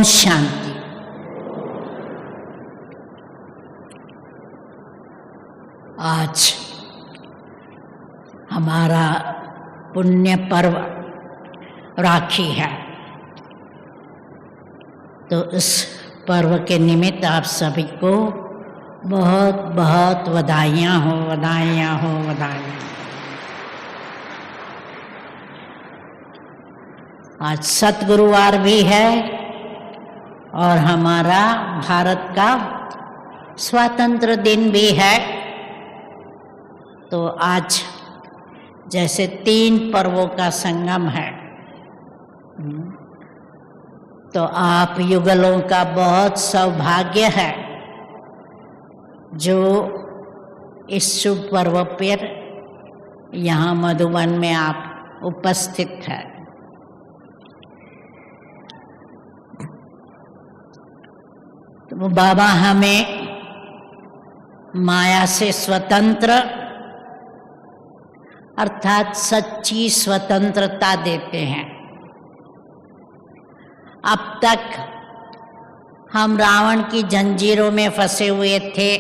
शांति। आज हमारा पुण्य पर्व राखी है, तो इस पर्व के निमित्त आप सभी को बहुत बहुत बधाइयाँ हो, बधाइयाँ हो, बधाइयाँ। आज सतगुरुवार भी है और हमारा भारत का स्वतंत्र दिन भी है। तो आज जैसे 3 पर्वों का संगम है, तो आप युगलों का बहुत सौभाग्य है जो इस शुभ पर्व पर यहाँ मधुबन में आप उपस्थित है। तो बाबा हमें माया से स्वतंत्र अर्थात सच्ची स्वतंत्रता देते हैं। अब तक हम रावण की जंजीरों में फंसे हुए थे,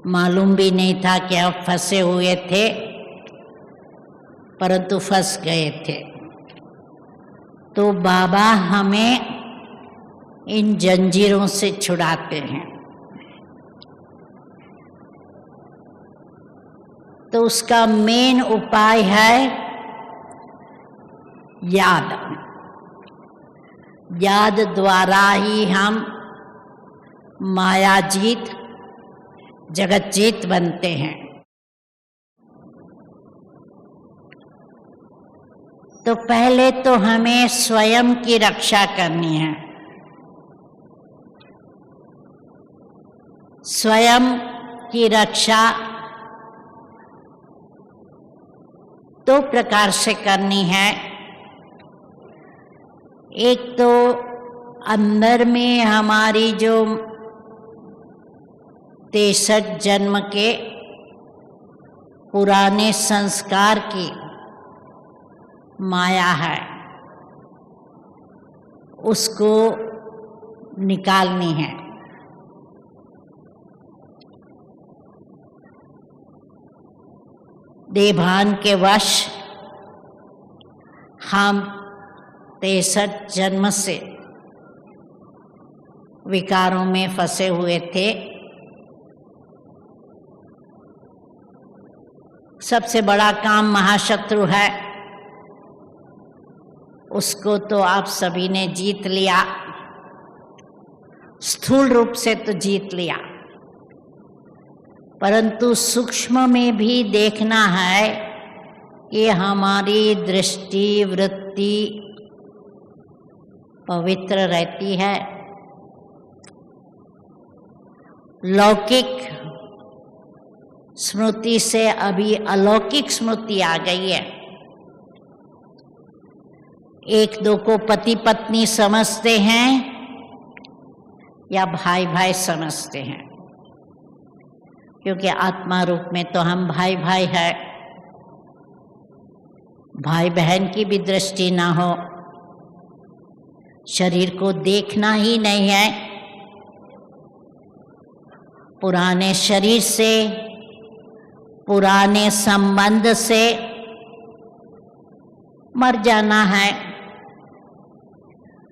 मालूम भी नहीं था कि अब फंसे हुए थे, परंतु फंस गए थे। तो बाबा हमें इन जंजीरों से छुड़ाते हैं। तो उसका मेन उपाय है याद। याद द्वारा ही हम मायाजीत, जगतजीत बनते हैं। तो पहले तो हमें स्वयं की रक्षा करनी है। स्वयं की रक्षा 2 प्रकार से करनी है। एक तो अंदर में हमारी जो 63 जन्म के पुराने संस्कार की माया है, उसको निकालनी है। देभान के वश हम 63 जन्म से विकारों में फंसे हुए थे। सबसे बड़ा काम महाशत्रु है, उसको तो आप सभी ने जीत लिया, स्थूल रूप से तो जीत लिया, परंतु सूक्ष्म में भी देखना है कि हमारी दृष्टि वृत्ति पवित्र रहती है। लौकिक स्मृति से अभी अलौकिक स्मृति आ गई है। 1-2 को पति पत्नी समझते हैं या भाई भाई समझते हैं, क्योंकि आत्मा रूप में तो हम भाई भाई है। भाई बहन की भी दृष्टि ना हो, शरीर को देखना ही नहीं है, पुराने शरीर से, पुराने संबंध से मर जाना है,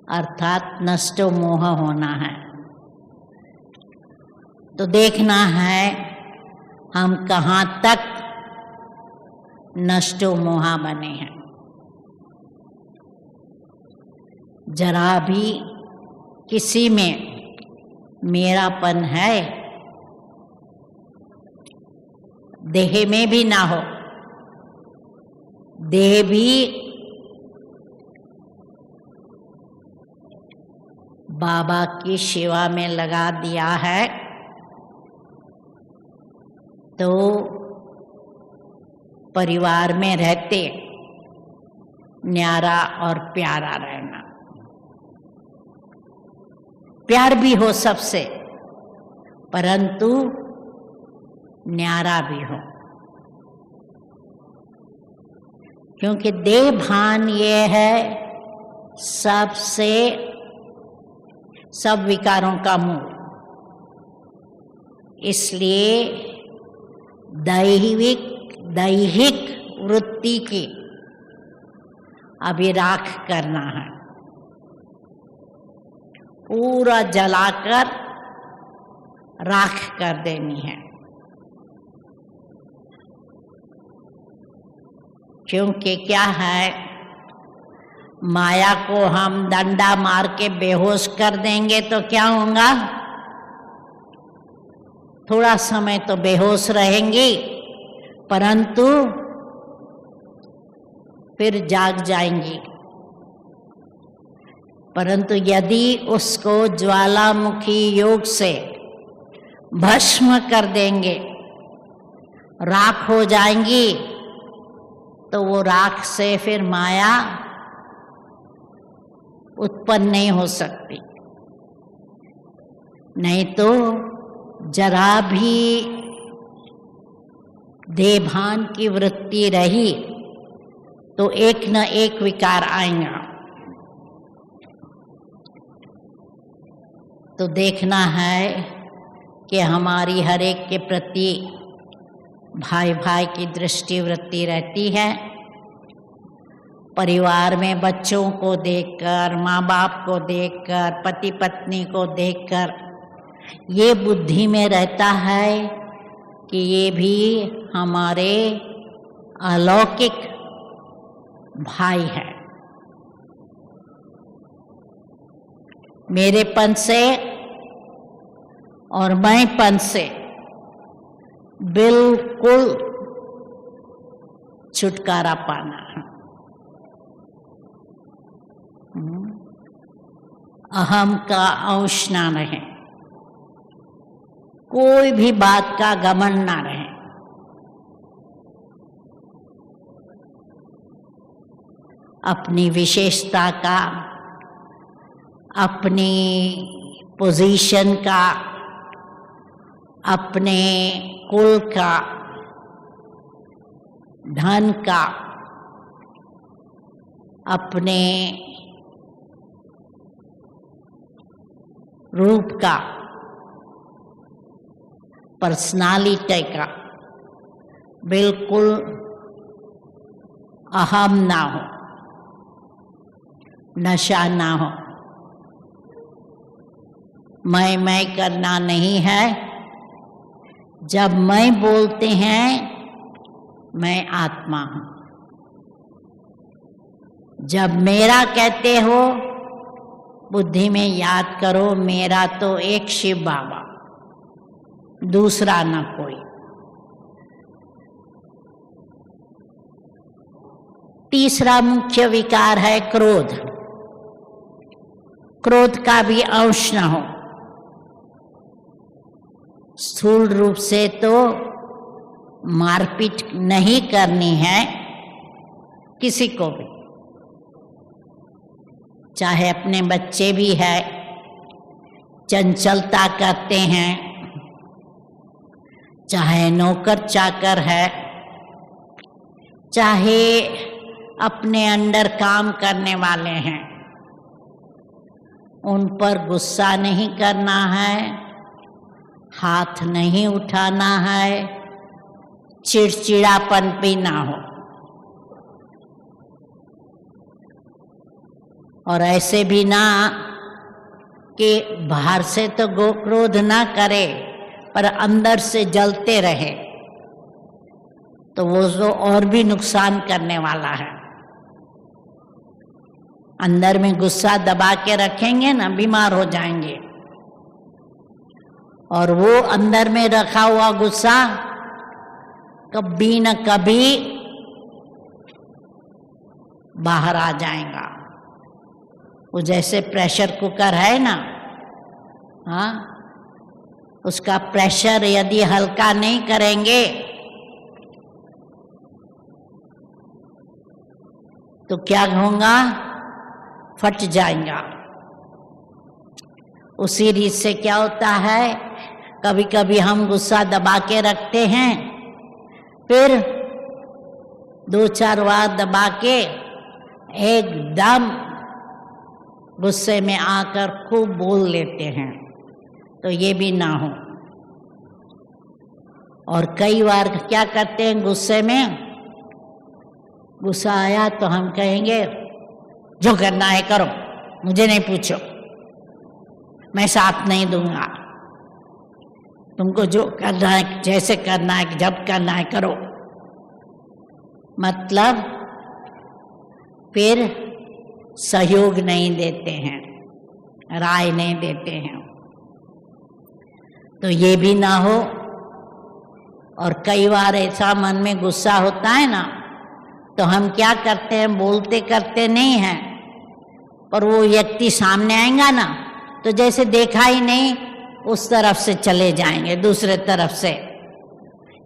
अर्थात नष्टो मोह होना है। तो देखना है हम कहाँ तक नष्टो मोहा बने हैं। जरा भी किसी में मेरापन है, देह में भी ना हो, देह भी बाबा की सेवा में लगा दिया है, तो परिवार में रहते न्यारा और प्यारा रहना। प्यार भी हो सबसे, परंतु न्यारा भी हो। क्योंकि देह भान ये है सब विकारों का मूल। इसलिए दैहिक वृत्ति की अभी राख करना है, पूरा जलाकर राख कर देनी है। क्योंकि क्या है, माया को हम डंडा मार के बेहोश कर देंगे तो क्या होगा, थोड़ा समय तो बेहोश रहेंगी, परंतु फिर जाग जाएंगी। परंतु यदि उसको ज्वालामुखी योग से भस्म कर देंगे, राख हो जाएंगी, तो वो राख से फिर माया उत्पन्न नहीं हो सकती। नहीं तो जरा भी देहभान की वृत्ति रही तो एक न एक विकार आएगा। तो देखना है कि हमारी हर एक के प्रति भाई भाई की दृष्टि वृत्ति रहती है। परिवार में बच्चों को देखकर, माँ बाप को देखकर, पति पत्नी को देखकर ये बुद्धि में रहता है कि ये भी हमारे अलौकिक भाई है। मेरेपन से और मैंपन से बिल्कुल छुटकारा पाना है। अहम का अंश ना रहे, कोई भी बात का घमंड ना रहे। अपनी विशेषता का, अपनी पोजीशन का, अपने कुल का, धन का, अपने रूप का, पर्सनालिटी का बिल्कुल अहम ना हो, नशा ना हो। मैं करना नहीं है। जब मैं बोलते हैं मैं आत्मा हूं, जब मेरा कहते हो बुद्धि में याद करो मेरा तो एक शिव बाबा, दूसरा न कोई। तीसरा मुख्य विकार है क्रोध। क्रोध का भी अंश न हो। स्थूल रूप से तो मारपीट नहीं करनी है किसी को भी, चाहे अपने बच्चे भी है, चंचलता करते हैं, चाहे नौकर चाकर है, चाहे अपने अंडर काम करने वाले हैं, उन पर गुस्सा नहीं करना है, हाथ नहीं उठाना है, चिड़चिड़ापन भी ना हो। और ऐसे भी ना कि बाहर से तो क्रोध ना करे पर अंदर से जलते रहे, तो वो तो और भी नुकसान करने वाला है। अंदर में गुस्सा दबा के रखेंगे ना, बीमार हो जाएंगे। और वो अंदर में रखा हुआ गुस्सा कभी न कभी बाहर आ जाएगा। वो जैसे प्रेशर कुकर है ना, हाँ, उसका प्रेशर यदि हल्का नहीं करेंगे तो क्या होगा, फट जाएगा। उसी रीत से क्या होता है, कभी कभी हम गुस्सा दबा के रखते हैं, फिर 2-4 बार दबा के एकदम गुस्से में आकर खूब बोल लेते हैं, तो ये भी ना हो। और कई बार क्या करते हैं, गुस्से में गुस्सा आया तो हम कहेंगे जो करना है करो, मुझे नहीं पूछो, मैं साथ नहीं दूंगा, तुमको जो करना है, जैसे करना है, जब करना है करो। मतलब फिर सहयोग नहीं देते हैं, राय नहीं देते हैं। तो ये भी ना हो। और कई बार ऐसा मन में गुस्सा होता है ना, तो हम क्या करते हैं, बोलते करते नहीं हैं, पर वो व्यक्ति सामने आएगा ना तो जैसे देखा ही नहीं उस तरफ से चले जाएंगे, दूसरे तरफ से,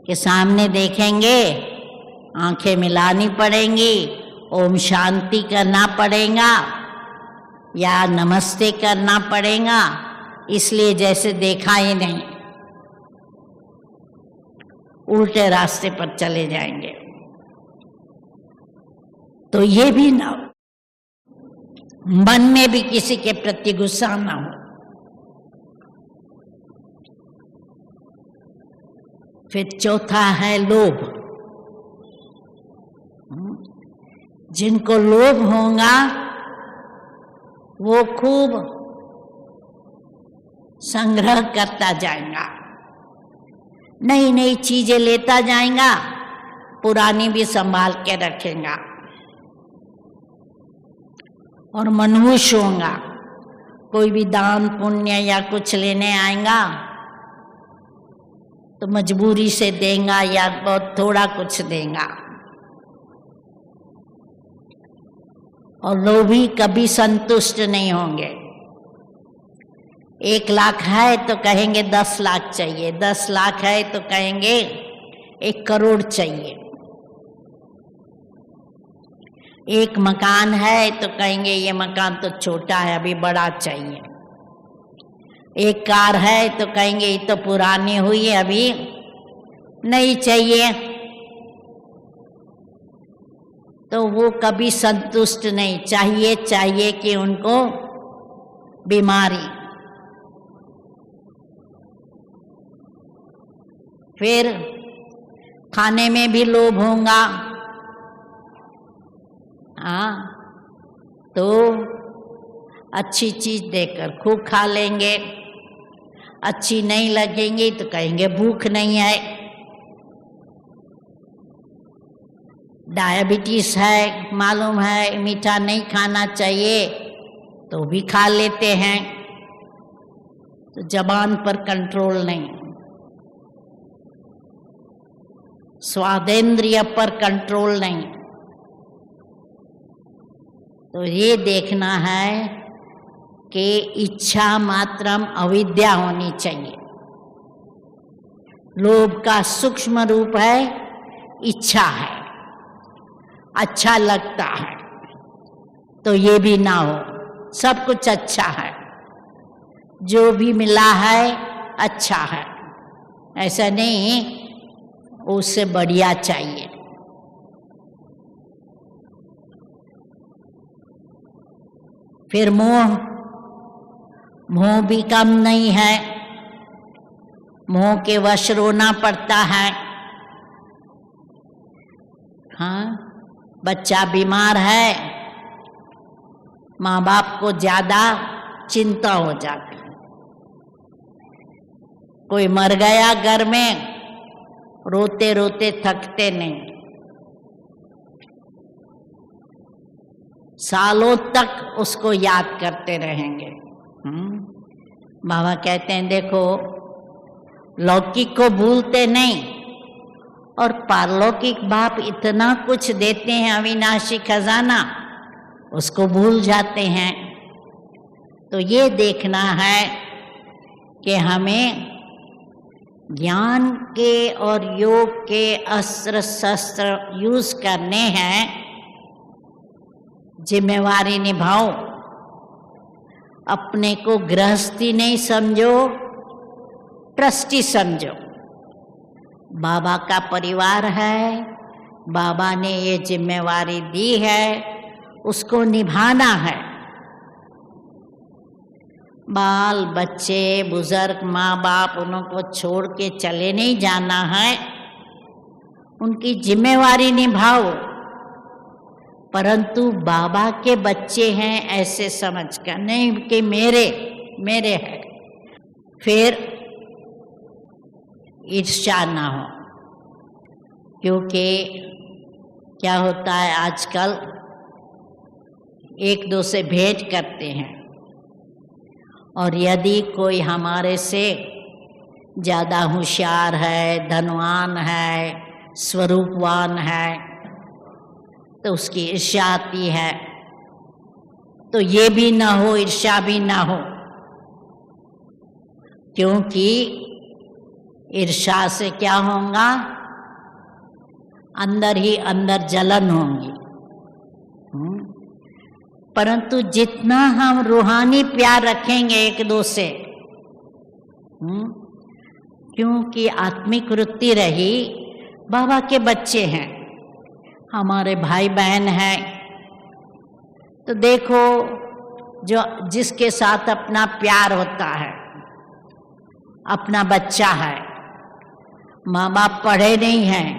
कि सामने देखेंगे, आंखें मिलानी पड़ेंगी, ओम शांति करना पड़ेगा या नमस्ते करना पड़ेगा, इसलिए जैसे देखा ही नहीं, उल्टे रास्ते पर चले जाएंगे। तो ये भी ना हो, मन में भी किसी के प्रति गुस्सा ना हो। फिर चौथा है लोभ। जिनको लोभ होगा वो खूब संग्रह करता जाएगा, नई नई चीजें लेता जाएगा, पुरानी भी संभाल के रखेगा। और मनहूस होगा, कोई भी दान पुण्य या कुछ लेने आएगा तो मजबूरी से देगा या बहुत थोड़ा कुछ देगा। और लोभी कभी संतुष्ट नहीं होंगे। 1 लाख है तो कहेंगे 10 लाख चाहिए, 10 लाख है तो कहेंगे 1 करोड़ चाहिए। 1 मकान है तो कहेंगे ये मकान तो छोटा है, अभी बड़ा चाहिए। 1 कार है तो कहेंगे ये तो पुरानी हुई है, अभी नहीं चाहिए। तो वो कभी संतुष्ट नहीं, चाहिए कि उनको बीमारी। फिर खाने में भी लोभ होगा। हाँ, तो अच्छी चीज देकर खूब खा लेंगे, अच्छी नहीं लगेंगी तो कहेंगे भूख नहीं है। डायबिटीज है, मालूम है मीठा नहीं खाना चाहिए, तो भी खा लेते हैं। तो जबान पर कंट्रोल नहीं, स्वादेंद्रिय पर कंट्रोल नहीं। तो ये देखना है कि इच्छा मात्रम अविद्या होनी चाहिए। लोभ का सूक्ष्म रूप है इच्छा है, अच्छा लगता है, तो ये भी ना हो। सब कुछ अच्छा है, जो भी मिला है अच्छा है, ऐसा नहीं उससे बढ़िया चाहिए। फिर मोह भी कम नहीं है, मोह के वश रोना पड़ता है। हाँ, बच्चा बीमार है, माँ बाप को ज्यादा चिंता हो जाती है। कोई मर गया घर में, रोते रोते थकते नहीं, सालों तक उसको याद करते रहेंगे। बाबा कहते हैं देखो, लौकिक को भूलते नहीं और पारलौकिक बाप इतना कुछ देते हैं, अविनाशी खजाना, उसको भूल जाते हैं। तो ये देखना है कि हमें ज्ञान के और योग के अस्त्र शस्त्र यूज करने हैं, जिम्मेवारी निभाओ। अपने को गृहस्थी नहीं समझो, ट्रस्टी समझो। बाबा का परिवार है, बाबा ने ये जिम्मेवारी दी है, उसको निभाना है। बाल बच्चे बुजुर्ग माँ बाप उनको छोड़ के चले नहीं जाना है, उनकी जिम्मेवारी निभाओ, परंतु बाबा के बच्चे हैं ऐसे समझकर नहीं कि मेरे है। फिर ईर्ष्या ना हो, क्योंकि क्या होता है आजकल एक दो से भेंट करते हैं, और यदि कोई हमारे से ज़्यादा होशियार है, धनवान है, स्वरूपवान है, तो उसकी ईर्ष्या आती है। तो ये भी ना हो, ईर्ष्या भी ना हो, क्योंकि ईर्ष्या से क्या होगा, अंदर ही अंदर जलन होगी। परंतु जितना हम रूहानी प्यार रखेंगे एक दो से, क्योंकि आत्मिक वृत्ति रही, बाबा के बच्चे हैं, हमारे भाई बहन हैं, तो देखो जो जिसके साथ अपना प्यार होता है, अपना बच्चा है, माँ बाप पढ़े नहीं हैं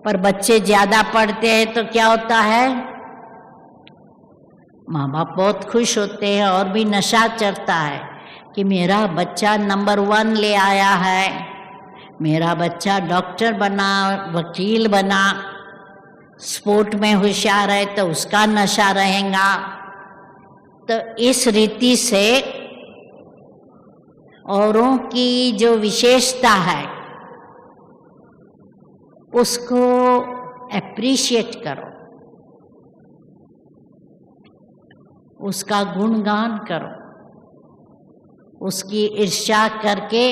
पर बच्चे ज्यादा पढ़ते हैं तो क्या होता है, माँ बाप बहुत खुश होते हैं और भी नशा चढ़ता है कि मेरा बच्चा नंबर 1 ले आया है, मेरा बच्चा डॉक्टर बना, वकील बना, स्पोर्ट में होशियार है तो उसका नशा रहेगा। तो इस रीति से औरों की जो विशेषता है उसको एप्रिशिएट करो, उसका गुणगान करो, उसकी ईर्ष्या करके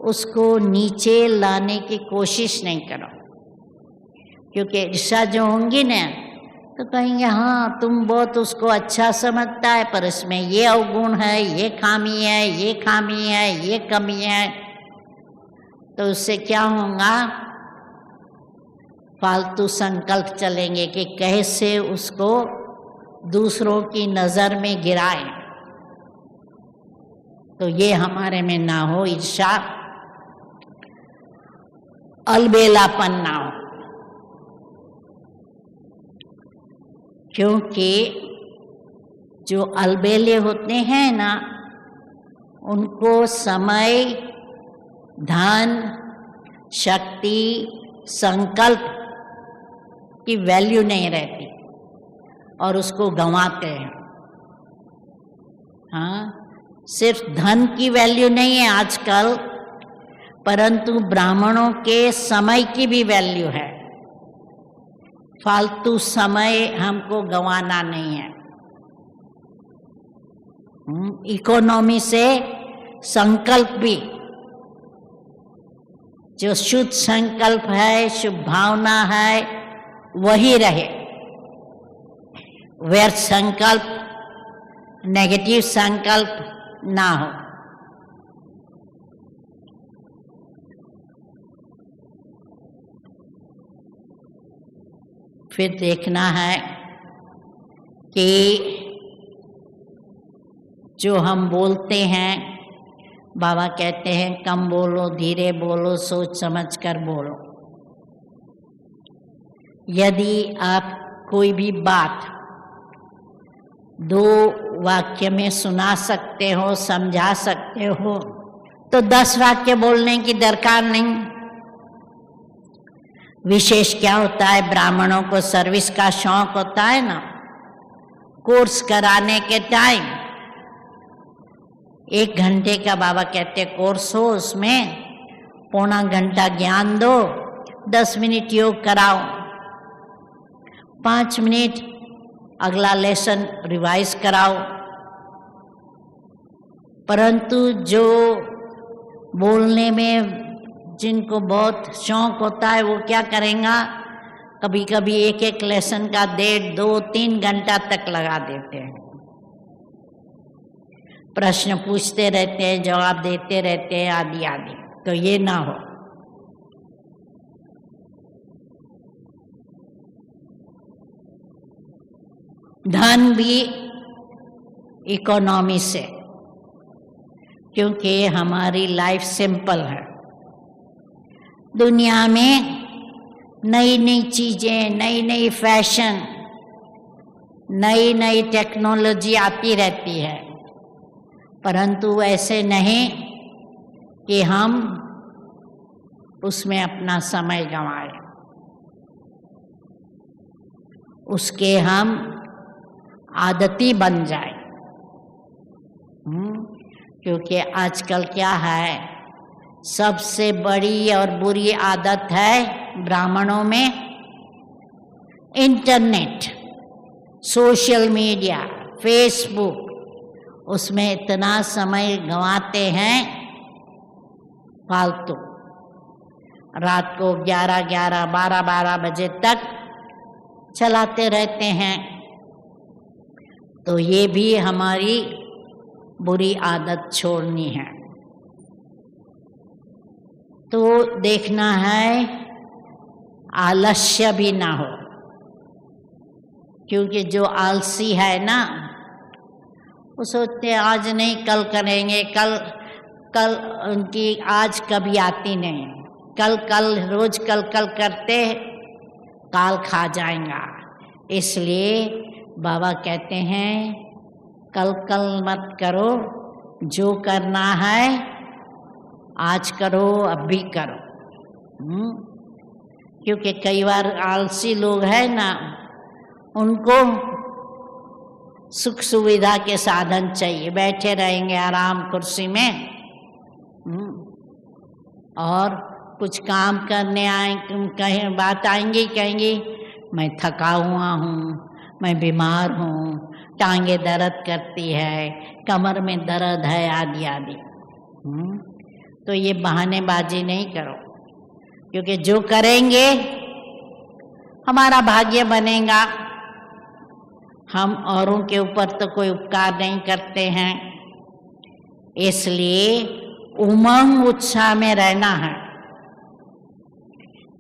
उसको नीचे लाने की कोशिश नहीं करो, क्योंकि ईर्ष्या जो होंगी ना तो कहेंगे हाँ तुम बहुत उसको अच्छा समझता है पर इसमें ये अवगुण है, ये खामी है, ये खामी है, ये कमी है। तो उससे क्या होगा, फालतू संकल्प चलेंगे कि कैसे उसको दूसरों की नजर में गिराए। तो ये हमारे में ना हो, ईर्ष्या अलबेलापन ना हो, क्योंकि जो अलबेले होते हैं ना उनको समय, धन, शक्ति, संकल्प की वैल्यू नहीं रहती और उसको गंवाते हैं। हाँ, सिर्फ धन की वैल्यू नहीं है आजकल, परंतु ब्राह्मणों के समय की भी वैल्यू है। फालतू समय हमको गंवाना नहीं है। इकोनॉमी से संकल्प भी, जो शुद्ध संकल्प है, शुभ भावना है, वही रहे। व्यर्थ संकल्प, नेगेटिव संकल्प ना हो। फिर देखना है कि जो हम बोलते हैं, बाबा कहते हैं कम बोलो, धीरे बोलो, सोच समझ कर बोलो। यदि आप कोई भी बात 2 वाक्य में सुना सकते हो, समझा सकते हो, तो 10 वाक्य बोलने की दरकार नहीं। विशेष क्या होता है, ब्राह्मणों को सर्विस का शौक होता है ना, कोर्स कराने के टाइम 1 घंटे का बाबा कहते कोर्स हो, उसमें पौना घंटा ज्ञान दो, 10 मिनट योग कराओ, 5 मिनट अगला लेसन रिवाइज कराओ। परंतु जो बोलने में जिनको बहुत शौक होता है वो क्या करेंगे, कभी कभी एक लेसन का 1.5, 2, 3 घंटा तक लगा देते हैं। प्रश्न पूछते रहते हैं, जवाब देते रहते हैं, आदि आदि। तो ये ना हो। धन भी इकोनॉमी से, क्योंकि हमारी लाइफ सिंपल है। दुनिया में नई नई चीजें, नई नई फैशन, नई नई टेक्नोलॉजी आती रहती है, परंतु ऐसे नहीं कि हम उसमें अपना समय गंवाएं, उसके हम आदती बन जाए। क्योंकि आजकल क्या है, सबसे बड़ी और बुरी आदत है ब्राह्मणों में इंटरनेट, सोशल मीडिया, फेसबुक, उसमें इतना समय गंवाते हैं फालतू। रात को 11-11, 12-12 बजे तक चलाते रहते हैं। तो ये भी हमारी बुरी आदत छोड़नी है। तो देखना है आलस्य भी ना हो, क्योंकि जो आलसी है ना, वो सोचते आज नहीं कल करेंगे, कल उनकी आज कभी आती नहीं, कल रोज कल करते काल खा जाएगा। इसलिए बाबा कहते हैं कल मत करो, जो करना है आज करो, अभी करो। क्योंकि कई बार आलसी लोग हैं ना, उनको सुख सुविधा के साधन चाहिए, बैठे रहेंगे आराम कुर्सी में, और कुछ काम करने आए कहीं बात आएंगी, कहेंगी मैं थका हुआ हूँ, मैं बीमार हूँ, टांगे दर्द करती है, कमर में दर्द है, आदि आदि। तो ये बहानेबाजी नहीं करो, क्योंकि जो करेंगे हमारा भाग्य बनेगा। हम औरों के ऊपर तो कोई उपकार नहीं करते हैं, इसलिए उमंग उत्साह में रहना है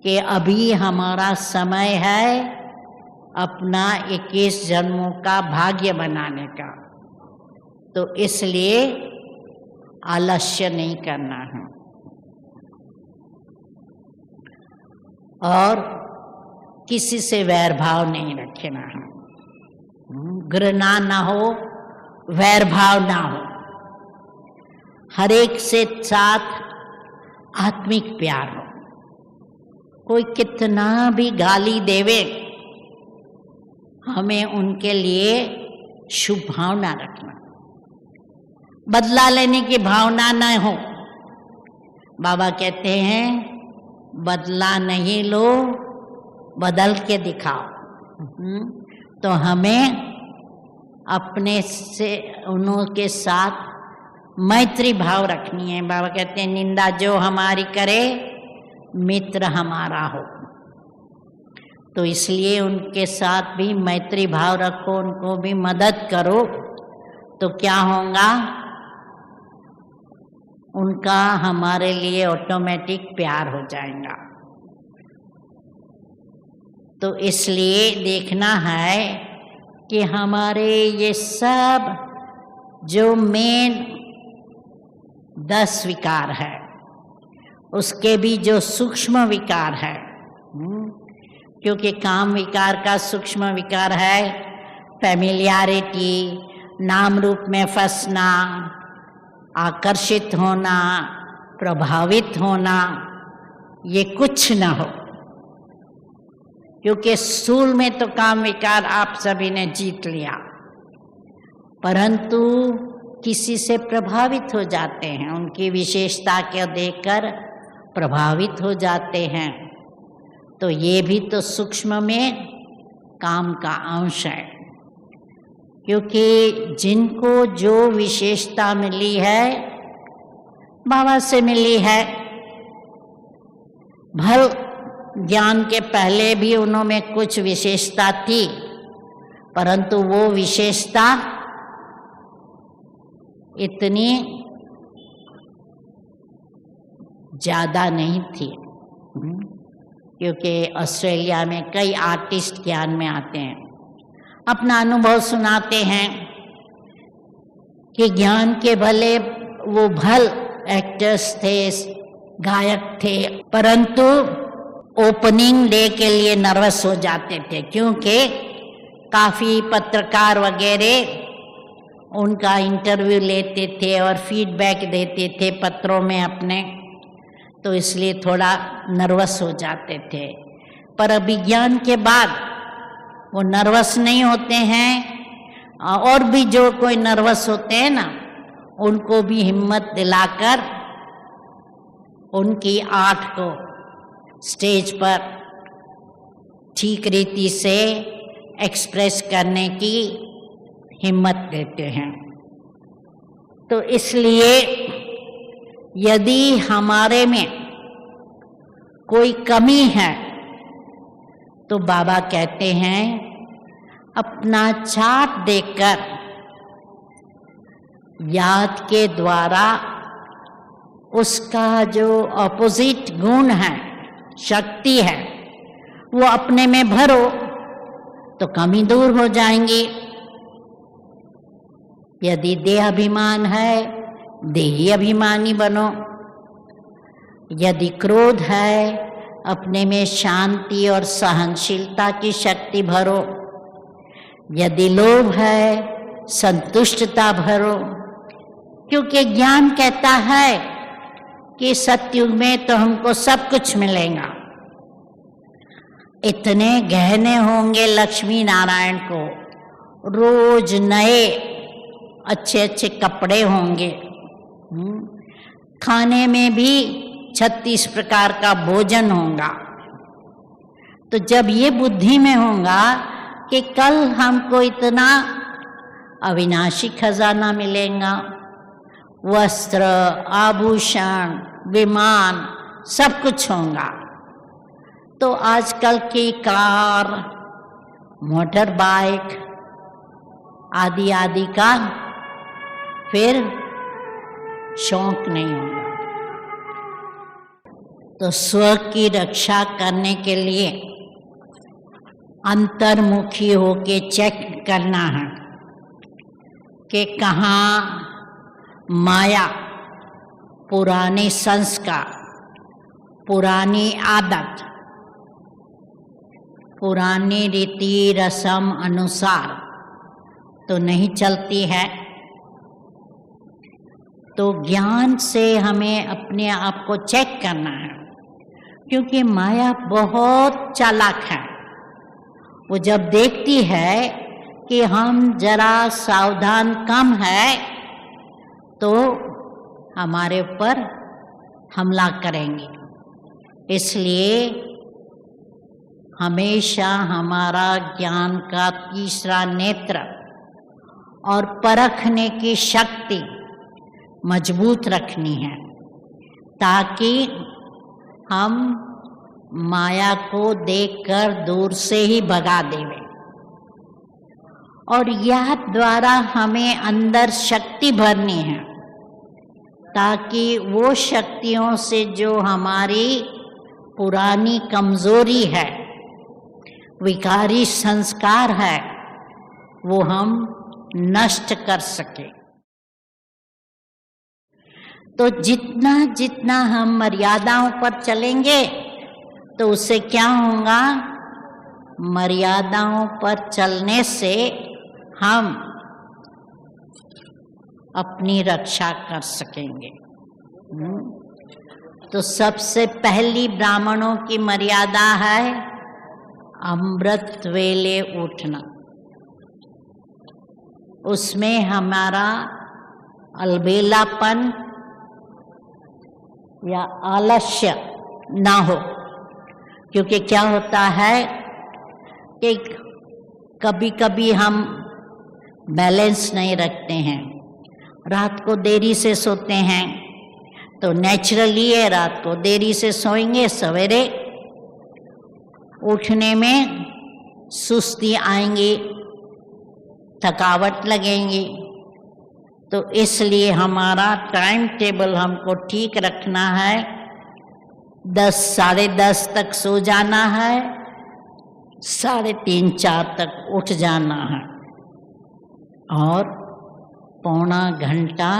कि अभी हमारा समय है अपना 21 जन्मों का भाग्य बनाने का। तो इसलिए आलस्य नहीं करना है, और किसी से वैर भाव नहीं रखना है। घृणा ना हो, वैर भाव ना हो, हर एक से साथ आत्मिक प्यार हो। कोई कितना भी गाली देवे, हमें उनके लिए शुभ भावना रखना, बदला लेने की भावना न हो। बाबा कहते हैं बदला नहीं लो, बदल के दिखाओ। तो हमें अपने से उनके साथ मैत्री भाव रखनी है। बाबा कहते हैं निंदा जो हमारी करे, मित्र हमारा हो। तो इसलिए उनके साथ भी मैत्री भाव रखो, उनको भी मदद करो, तो क्या होगा, उनका हमारे लिए ऑटोमेटिक प्यार हो जाएगा। तो इसलिए देखना है कि हमारे ये सब जो मेन 10 विकार है, उसके भी जो सूक्ष्म विकार है, क्योंकि काम विकार का सूक्ष्म विकार है फैमिलियरिटी, नाम रूप में फंसना, आकर्षित होना, प्रभावित होना, ये कुछ न हो। क्योंकि स्थूल में तो काम विकार आप सभी ने जीत लिया, परंतु किसी से प्रभावित हो जाते हैं, उनकी विशेषता को देखकर प्रभावित हो जाते हैं। तो ये भी तो सूक्ष्म में काम का अंश है। क्योंकि जिनको जो विशेषता मिली है, बाबा से मिली है। भल ज्ञान के पहले भी उन्होंने कुछ विशेषता थी, परंतु वो विशेषता इतनी ज्यादा नहीं थी। क्योंकि ऑस्ट्रेलिया में कई आर्टिस्ट ज्ञान में आते हैं। अपना अनुभव सुनाते हैं कि ज्ञान के भले वो भल एक्टर्स थे, गायक थे, परंतु ओपनिंग डे के लिए नर्वस हो जाते थे, क्योंकि काफ़ी पत्रकार वगैरह उनका इंटरव्यू लेते थे और फीडबैक देते थे पत्रों में अपने, तो इसलिए थोड़ा नर्वस हो जाते थे। पर अभिज्ञान के बाद वो नर्वस नहीं होते हैं, और भी जो कोई नर्वस होते हैं ना, उनको भी हिम्मत दिलाकर उनकी आर्ट को स्टेज पर ठीक रीति से एक्सप्रेस करने की हिम्मत देते हैं। तो इसलिए यदि हमारे में कोई कमी है तो बाबा कहते हैं अपना चार्ट देखकर याद के द्वारा उसका जो ऑपोजिट गुण है, शक्ति है, वो अपने में भरो तो कमी दूर हो जाएंगी। यदि देह अभिमान है, देही अभिमानी बनो। यदि क्रोध है, अपने में शांति और सहनशीलता की शक्ति भरो। यदि लोभ है, संतुष्टता भरो, क्योंकि ज्ञान कहता है कि सतयुग में तो हमको सब कुछ मिलेगा। इतने गहने होंगे लक्ष्मी नारायण को, रोज नए अच्छे अच्छे कपड़े होंगे, खाने में भी 36 प्रकार का भोजन होगा। तो जब ये बुद्धि में होगा कि कल हमको इतना अविनाशी खजाना मिलेगा, वस्त्र, आभूषण, विमान, सब कुछ होगा, तो आजकल की कार, मोटर बाइक आदि आदि का फिर शौक नहीं होगा। तो स्व की रक्षा करने के लिए अंतर्मुखी होके चेक करना है कि कहाँ माया, पुराने संस्कार, पुरानी आदत, पुरानी रीति रस्म अनुसार तो नहीं चलती है। तो ज्ञान से हमें अपने आप को चेक करना है, क्योंकि माया बहुत चालाक है। वो जब देखती है कि हम जरा सावधान कम है तो हमारे ऊपर हमला करेंगे। इसलिए हमेशा हमारा ज्ञान का तीसरा नेत्र और परखने की शक्ति मजबूत रखनी है, ताकि हम माया को देखकर दूर से ही भगा देवे। और यह द्वारा हमें अंदर शक्ति भरनी है, ताकि वो शक्तियों से जो हमारी पुरानी कमजोरी है, विकारी संस्कार है, वो हम नष्ट कर सके। तो जितना जितना हम मर्यादाओं पर चलेंगे तो उससे क्या होगा, मर्यादाओं पर चलने से हम अपनी रक्षा कर सकेंगे। तो सबसे पहली ब्राह्मणों की मर्यादा है अमृत वेले उठना। उसमें हमारा अलबेलापन या आलस्य ना हो, क्योंकि क्या होता है कि कभी कभी हम बैलेंस नहीं रखते हैं, रात को देरी से सोते हैं, तो नेचुरली है रात को देरी से सोएंगे, सवेरे उठने में सुस्ती आएंगी, थकावट लगेंगी। तो इसलिए हमारा टाइम टेबल हमको ठीक रखना है। 10 साढ़े 10 तक सो जाना है, 3:30-4 तक उठ जाना है और पौना घंटा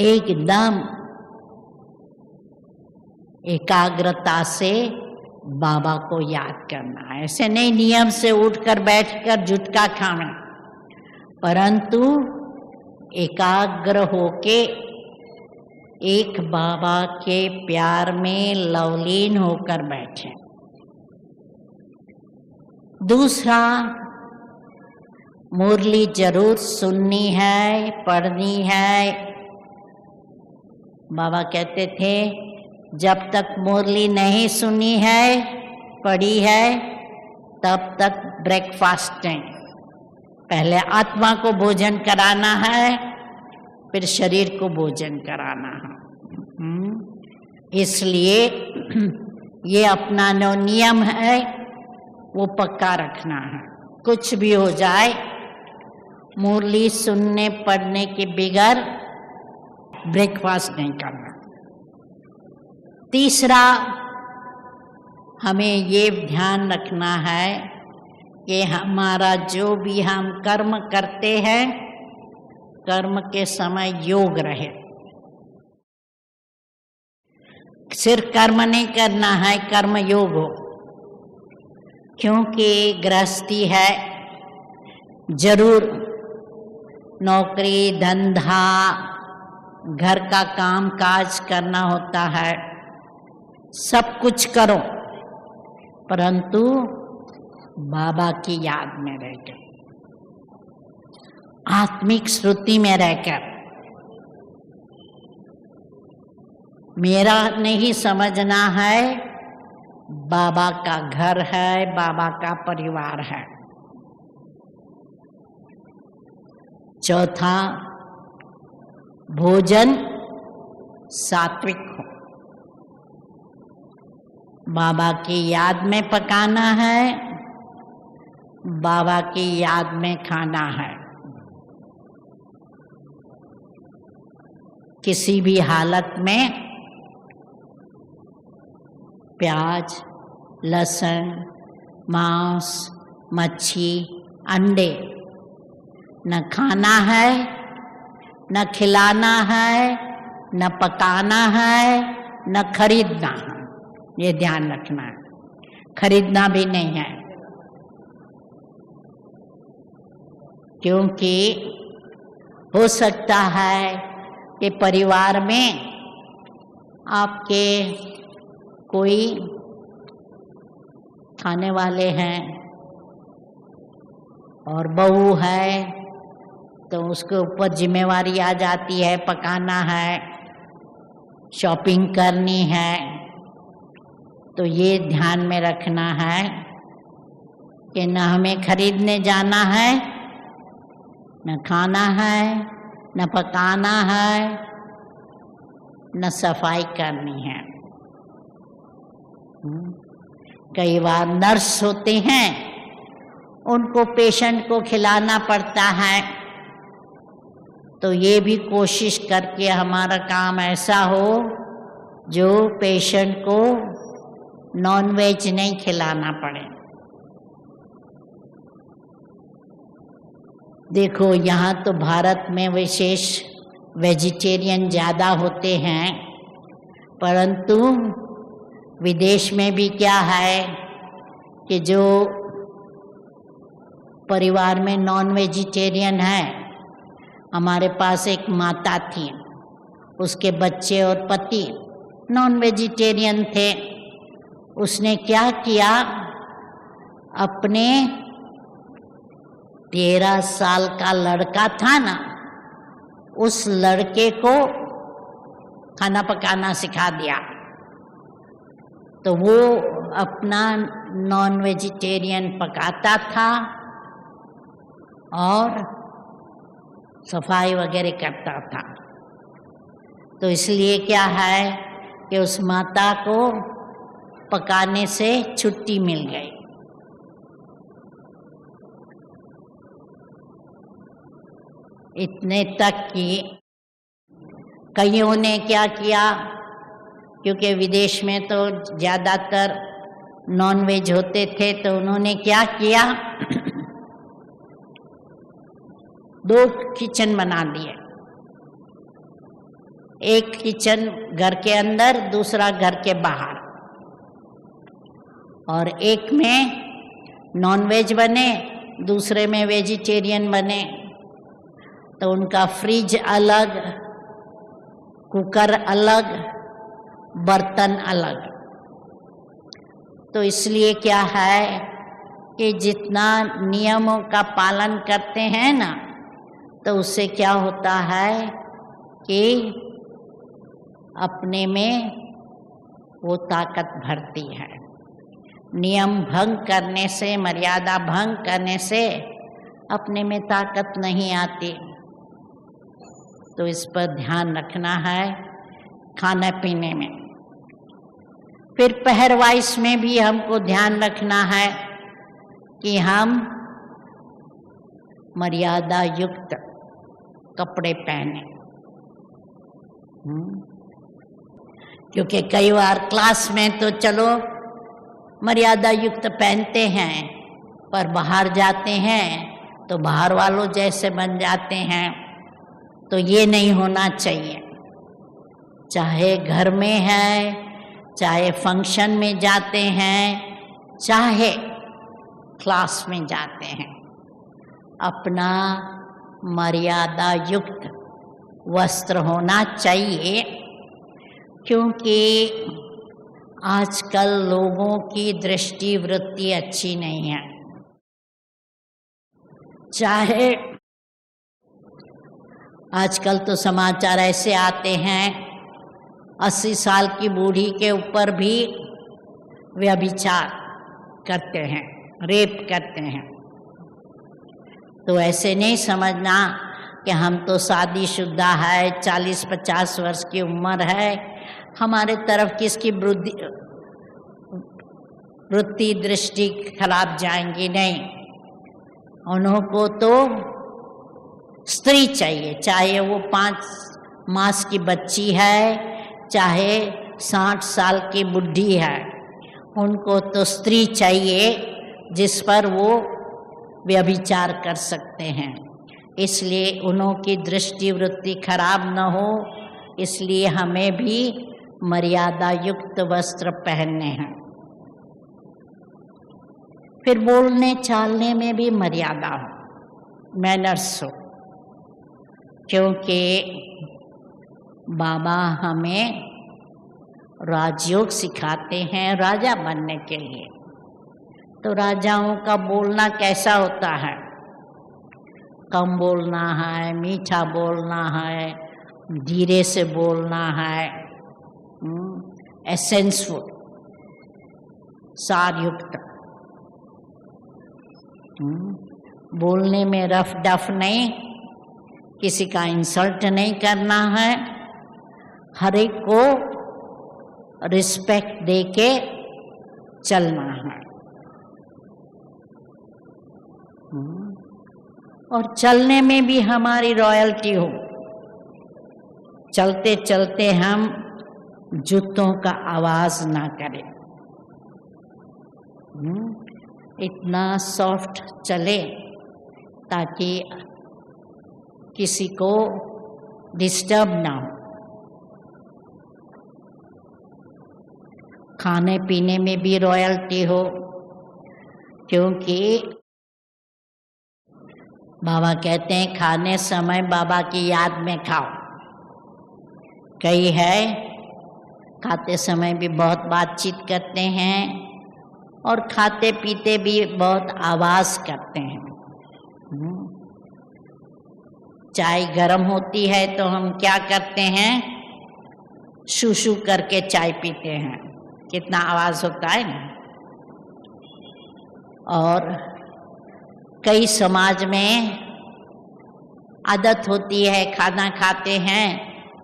एकदम एकाग्रता से बाबा को याद करना है। ऐसे नहीं नियम से उठकर बैठकर जुटका खाना, परंतु एकाग्र होके एक बाबा के प्यार में लवलीन होकर बैठे। दूसरा, मुरली जरूर सुननी है, पढ़नी है। बाबा कहते थे जब तक मुरली नहीं सुनी है, पढ़ी है, तब तक ब्रेकफास्ट नहीं। पहले आत्मा को भोजन कराना है, फिर शरीर को भोजन कराना है। इसलिए ये अपना जो नियम है वो पक्का रखना है। कुछ भी हो जाए, मुरली सुनने पढ़ने के बगैर ब्रेकफास्ट नहीं करना। तीसरा, हमें ये ध्यान रखना है कि हमारा जो भी हम कर्म करते हैं, कर्म के समय योग रहे। सिर्फ कर्म नहीं करना है, कर्म योग हो, क्योंकि गृहस्थी है, जरूर नौकरी धंधा घर का काम काज करना होता है, सब कुछ करो, परंतु बाबा की याद में रहकर, आत्मिक श्रुति में रहकर। मेरा नहीं समझना है, बाबा का घर है, बाबा का परिवार है। चौथा, भोजन सात्विक हो, बाबा की याद में पकाना है, बाबा की याद में खाना है। किसी भी हालत में प्याज, लहसुन, मांस, मच्छी, अंडे न खाना है, न खिलाना है, न पकाना है, न खरीदना है। ये ध्यान रखना है। खरीदना भी नहीं है, क्योंकि हो सकता है कि परिवार में आपके कोई खाने वाले हैं और बहू है, तो उसके ऊपर जिम्मेवारी आ जाती है, पकाना है, शॉपिंग करनी है। तो ये ध्यान में रखना है कि न हमें खरीदने जाना है, न खाना है, न पकाना है, न सफाई करनी है। कई बार नर्स होते हैं, उनको पेशेंट को खिलाना पड़ता है, तो ये भी कोशिश करके हमारा काम ऐसा हो जो पेशेंट को नॉनवेज नहीं खिलाना पड़े। देखो, यहाँ तो भारत में विशेष वेजिटेरियन ज़्यादा होते हैं, परंतु विदेश में भी क्या है कि जो परिवार में नॉन वेजिटेरियन है, हमारे पास एक माता थी, उसके बच्चे और पति नॉन वेजिटेरियन थे। उसने क्या किया, अपने 13 साल का लड़का था ना, उस लड़के को खाना पकाना सिखा दिया। तो वो अपना नॉन वेजिटेरियन पकाता था और सफाई वगैरह करता था। तो इसलिए क्या है कि उस माता को पकाने से छुट्टी मिल गई। इतने तक कि कईयों ने क्या किया, क्योंकि विदेश में तो ज़्यादातर नॉन वेज होते थे तो उन्होंने क्या किया, 2 किचन बना दिए। एक किचन घर के अंदर, दूसरा घर के बाहर, और एक में नॉन वेज बने, दूसरे में वेजिटेरियन बने। तो उनका फ्रिज अलग, कुकर अलग, बर्तन अलग। तो इसलिए क्या है कि जितना नियमों का पालन करते हैं ना, तो उससे क्या होता है कि अपने में वो ताकत भरती है। नियम भंग करने से, मर्यादा भंग करने से अपने में ताकत नहीं आती। तो इस पर ध्यान रखना है खाने पीने में। फिर पहरवाइश में भी हमको ध्यान रखना है कि हम मर्यादा युक्त कपड़े पहने। क्योंकि कई बार क्लास में तो चलो मर्यादा युक्त पहनते हैं, पर बाहर जाते हैं तो बाहर वालों जैसे बन जाते हैं। तो ये नहीं होना चाहिए। चाहे घर में है, चाहे फंक्शन में जाते हैं, चाहे क्लास में जाते हैं, अपना मर्यादा युक्त वस्त्र होना चाहिए। क्योंकि आजकल लोगों की दृष्टि वृत्ति अच्छी नहीं है। चाहे आजकल तो समाचार ऐसे आते हैं, 80 साल की बूढ़ी के ऊपर भी व्यभिचार करते हैं, रेप करते हैं। तो ऐसे नहीं समझना कि हम तो शादीशुदा है, 40-50 वर्ष की उम्र है, हमारे तरफ किसकी वृत्ति दृष्टि खराब जाएंगी। नहीं, उनको तो स्त्री चाहिए, चाहे वो 5 मास की बच्ची है, चाहे 60 साल की बुढ़ी है, उनको तो स्त्री चाहिए जिस पर वो व्यभिचार कर सकते हैं। इसलिए उनकी दृष्टि वृत्ति खराब न हो, इसलिए हमें भी मर्यादा युक्त वस्त्र पहनने हैं। फिर बोलने चालने में भी मर्यादा हो, मैनर्स हो। क्योंकि बाबा हमें राजयोग सिखाते हैं राजा बनने के लिए। तो राजाओं का बोलना कैसा होता है? कम बोलना है, मीठा बोलना है, धीरे से बोलना है, एसेंसफुल, सारयुक्त। बोलने में रफ डफ नहीं, किसी का इंसल्ट नहीं करना है, हर एक को रिस्पेक्ट देके चलना है। और चलने में भी हमारी रॉयल्टी हो। चलते चलते हम जूतों का आवाज ना करें, इतना सॉफ्ट चले ताकि किसी को डिस्टर्ब ना हो। खाने पीने में भी रॉयल्टी हो, क्योंकि बाबा कहते हैं खाने समय बाबा की याद में खाओ। कई है खाते समय भी बहुत बातचीत करते हैं और खाते पीते भी बहुत आवाज करते हैं। चाय गर्म होती है तो हम क्या करते हैं, शू शू करके चाय पीते हैं, कितना आवाज होता है ना। और कई समाज में आदत होती है, खाना खाते हैं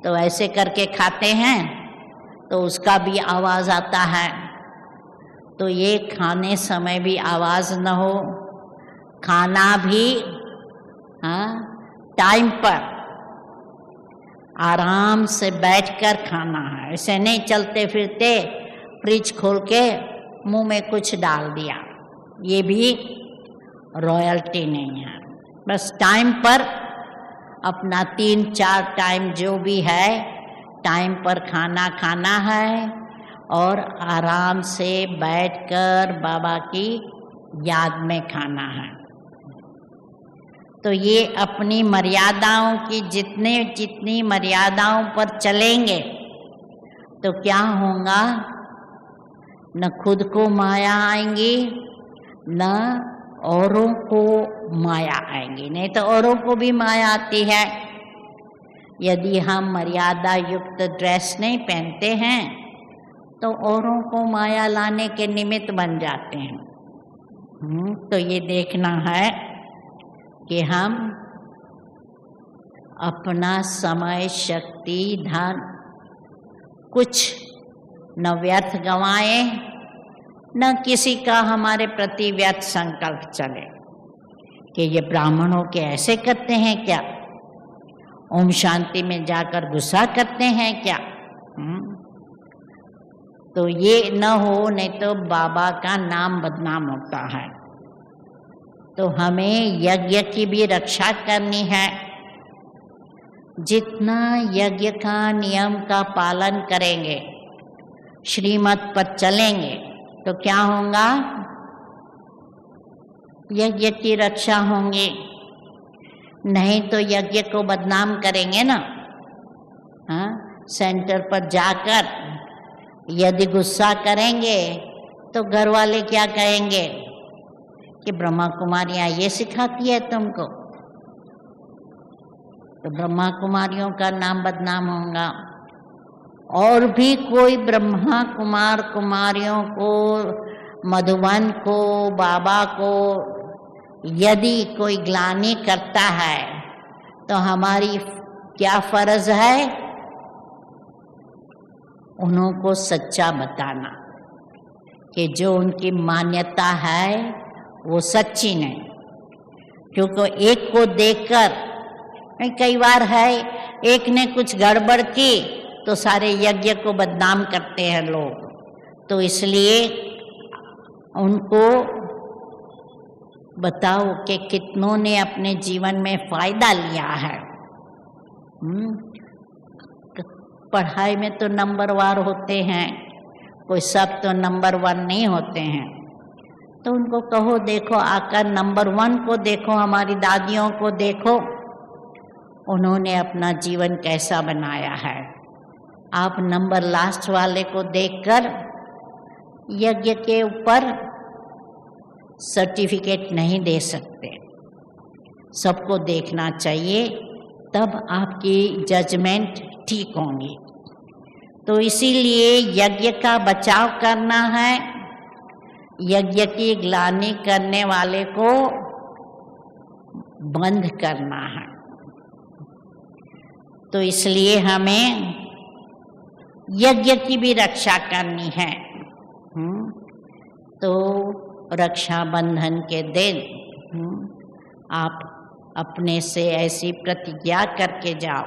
तो ऐसे करके खाते हैं तो उसका भी आवाज आता है। तो ये खाने समय भी आवाज न हो, खाना भी टाइम पर आराम से बैठकर खाना है। ऐसे नहीं चलते फिरते फ्रिज खोल के मुंह में कुछ डाल दिया, ये भी रॉयल्टी नहीं है। बस टाइम पर अपना 3-4 टाइम जो भी है टाइम पर खाना खाना है और आराम से बैठकर बाबा की याद में खाना है। तो ये अपनी मर्यादाओं की जितनी मर्यादाओं पर चलेंगे तो क्या होगा, न खुद को माया आएंगी न औरों को माया आएंगी। नहीं तो औरों को भी माया आती है। यदि हम मर्यादा युक्त ड्रेस नहीं पहनते हैं तो औरों को माया लाने के निमित्त बन जाते हैं। तो ये देखना है कि हम अपना समय, शक्ति, धन कुछ न व्यर्थ गंवाएं, न किसी का हमारे प्रति व्यर्थ संकल्प चले कि ये ब्राह्मणों के ऐसे करते हैं क्या, ओम शांति में जाकर गुस्सा करते हैं क्या। तो ये न हो, नहीं तो बाबा का नाम बदनाम होता है। तो हमें यज्ञ की भी रक्षा करनी है। जितना यज्ञ का नियम का पालन करेंगे, श्रीमत पर चलेंगे तो क्या होगा, यज्ञ की रक्षा होंगी। नहीं तो यज्ञ को बदनाम करेंगे ना। सेंटर पर जाकर यदि गुस्सा करेंगे तो घर वाले क्या कहेंगे कि ब्रह्मा कुमारियाँ ये सिखाती है तुमको, तो ब्रह्मा कुमारियों का नाम बदनाम होगा। और भी कोई ब्रह्मा कुमार कुमारियों को, मधुबन को, बाबा को यदि कोई ग्लानि करता है तो हमारी क्या फर्ज है, उनको सच्चा बताना कि जो उनकी मान्यता है वो सच्ची नहीं। क्योंकि एक को देखकर, कई बार है एक ने कुछ गड़बड़ की तो सारे यज्ञ को बदनाम करते हैं लोग। तो इसलिए उनको बताओ कि कितनों ने अपने जीवन में फायदा लिया है। पढ़ाई में तो नंबर वार होते हैं, कोई सब तो नंबर 1 नहीं होते हैं। तो उनको कहो, देखो आकर नंबर 1 को देखो, हमारी दादियों को देखो, उन्होंने अपना जीवन कैसा बनाया है। आप नंबर लास्ट वाले को देखकर यज्ञ के ऊपर सर्टिफिकेट नहीं दे सकते। सबको देखना चाहिए, तब आपकी जजमेंट ठीक होंगी। तो इसीलिए यज्ञ का बचाव करना है, यज्ञ की ग्लानि करने वाले को बंद करना है। तो इसलिए हमें यज्ञ की भी रक्षा करनी है। तो रक्षाबंधन के दिन आप अपने से ऐसी प्रतिज्ञा करके जाओ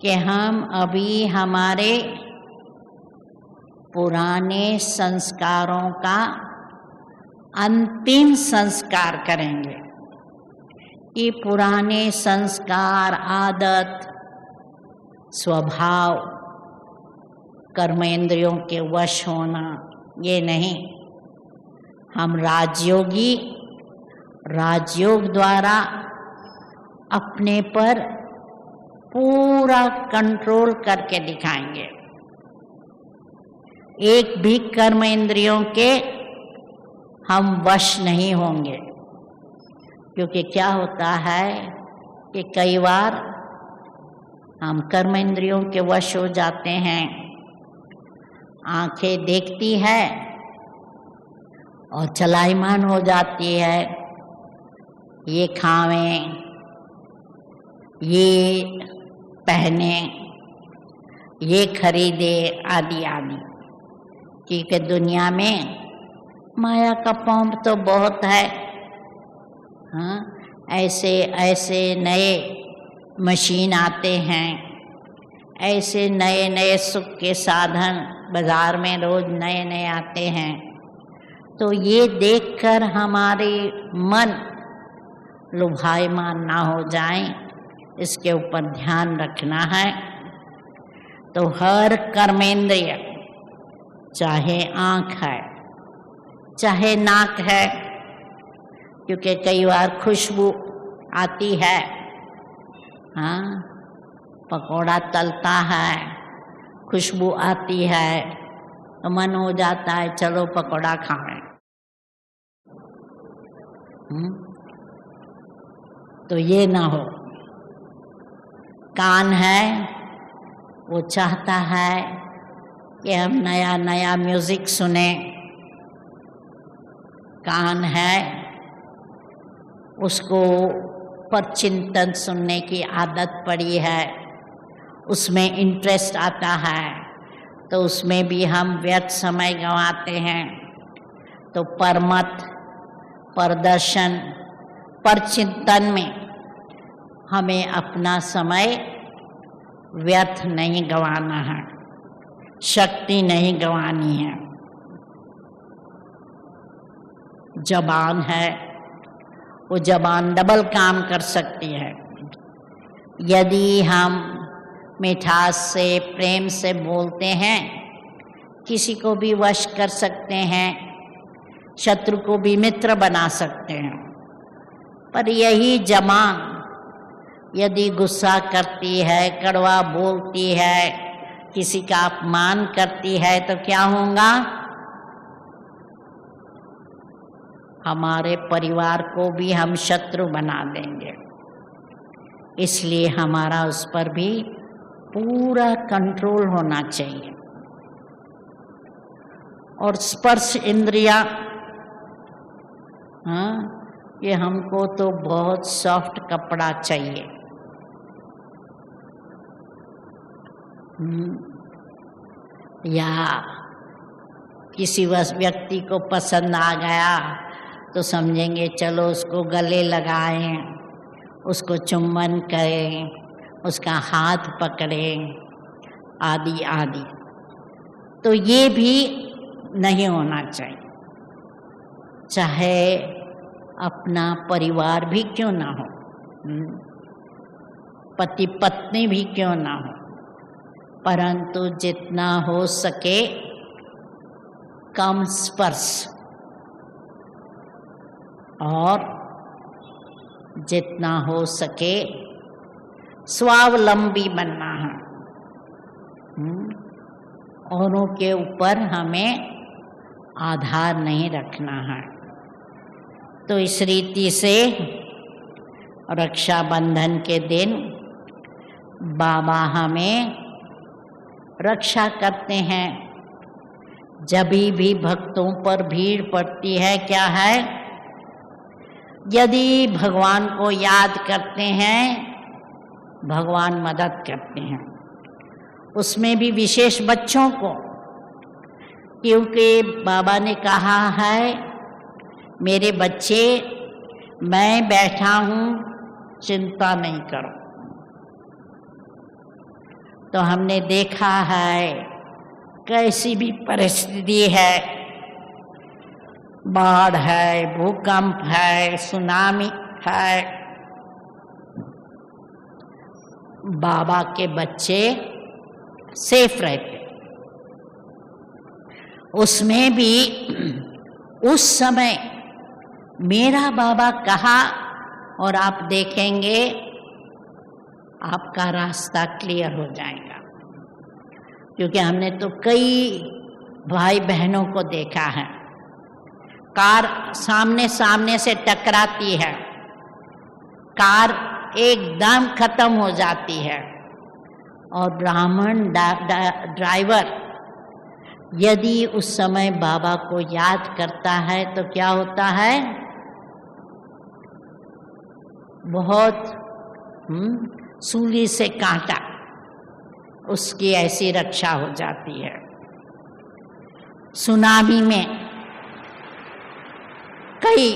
कि हम अभी हमारे पुराने संस्कारों का अंतिम संस्कार करेंगे। कि पुराने संस्कार, आदत, स्वभाव, कर्मेंद्रियों के वश होना, ये नहीं। हम राजयोगी, राजयोग द्वारा अपने पर पूरा कंट्रोल करके दिखाएंगे। एक भी कर्म इंद्रियों के हम वश नहीं होंगे। क्योंकि क्या होता है कि कई बार हम कर्म इंद्रियों के वश हो जाते हैं। आंखें देखती है और चलायमान हो जाती है, ये खावें, ये पहने, ये खरीदे, आदि आदि। क्योंकि दुनिया में माया का पंप तो बहुत है। ऐसे ऐसे नए मशीन आते हैं, ऐसे नए नए सुख के साधन बाजार में रोज नए नए आते हैं, तो ये देखकर हमारे मन लुभायमान ना हो जाए, इसके ऊपर ध्यान रखना है। तो हर कर्मेंद्रिय, चाहे आँख है, चाहे नाक है, क्योंकि कई बार खुशबू आती है, हाँ, पकौड़ा तलता है, खुशबू आती है तो मन हो जाता है चलो पकौड़ा खाएं। तो ये ना हो। कान है, वो चाहता है कि हम नया नया म्यूजिक सुने। कान है, उसको पर चिंतन सुनने की आदत पड़ी है, उसमें इंटरेस्ट आता है, तो उसमें भी हम व्यर्थ समय गंवाते हैं। तो परमत, परदर्शन, परचिंतन में हमें अपना समय व्यर्थ नहीं गंवाना है, शक्ति नहीं गंवानी है। जबान है, वो जबान डबल काम कर सकती है। यदि हम मिठास से, प्रेम से बोलते हैं, किसी को भी वश कर सकते हैं, शत्रु को भी मित्र बना सकते हैं। पर यही जबान यदि गुस्सा करती है, कड़वा बोलती है, किसी का अपमान करती है, तो क्या होगा? हमारे परिवार को भी हम शत्रु बना देंगे। इसलिए हमारा उस पर भी पूरा कंट्रोल होना चाहिए। और स्पर्श इंद्रिया, हाँ, ये हमको तो बहुत सॉफ्ट कपड़ा चाहिए। या किसी व्यक्ति को पसंद आ गया तो समझेंगे चलो उसको गले लगाएं, उसको चुम्बन करें, उसका हाथ पकड़ें, आदि आदि। तो ये भी नहीं होना चाहिए, चाहे अपना परिवार भी क्यों ना हो, पति पत्नी भी क्यों ना हो, परंतु जितना हो सके कम स्पर्श और जितना हो सके स्वावलंबी बनना है। औरों के ऊपर हमें आधार नहीं रखना है। तो इस रीति से रक्षाबंधन के दिन बाबा हमें रक्षा करते हैं। जब भी भक्तों पर भीड़ पड़ती है, क्या है, यदि भगवान को याद करते हैं, भगवान मदद करते हैं। उसमें भी विशेष बच्चों को, क्योंकि बाबा ने कहा है मेरे बच्चे मैं बैठा हूँ, चिंता नहीं करो। तो हमने देखा है कैसी भी परिस्थिति है, बाढ़ है, भूकंप है, सुनामी है, बाबा के बच्चे सेफ रहते। उसमें भी उस समय मेरा बाबा कहा, और आप देखेंगे आपका रास्ता क्लियर हो जाएगा। क्योंकि हमने तो कई भाई बहनों को देखा है, कार सामने सामने से टकराती है, कार एकदम खत्म हो जाती है, और ब्राह्मण ड्राइवर यदि उस समय बाबा को याद करता है तो क्या होता है, बहुत सूली से कांटा, उसकी ऐसी रक्षा हो जाती है। सुनामी में कई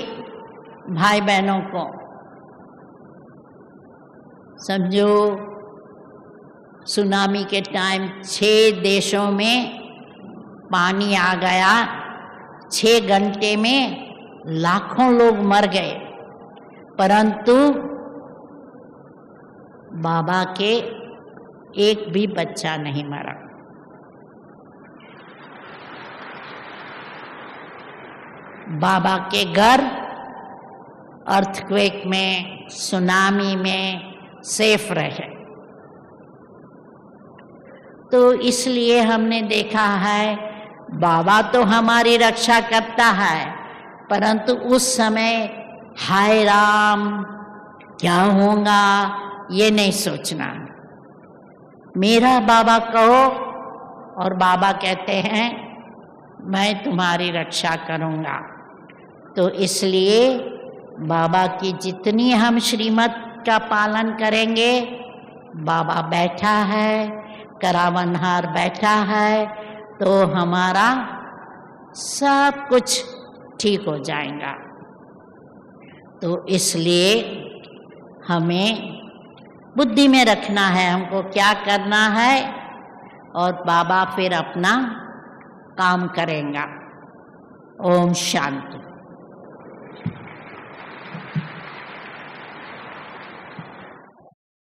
भाई बहनों को समझो, सुनामी के टाइम 6 देशों में पानी आ गया, 6 घंटे में लाखों लोग मर गए, परंतु बाबा के एक भी बच्चा नहीं मरा। बाबा के घर अर्थक्वेक में, सुनामी में सेफ रहे। तो इसलिए हमने देखा है बाबा तो हमारी रक्षा करता है, परंतु उस समय हाय राम क्या होगा ये नहीं सोचना। मेरा बाबा कहो और बाबा कहते हैं मैं तुम्हारी रक्षा करूँगा। तो इसलिए बाबा की जितनी हम श्रीमत का पालन करेंगे, बाबा बैठा है, करावनहार बैठा है, तो हमारा सब कुछ ठीक हो जाएगा। तो इसलिए हमें बुद्धि में रखना है हमको क्या करना है, और बाबा फिर अपना काम करेगा। ओम शांति।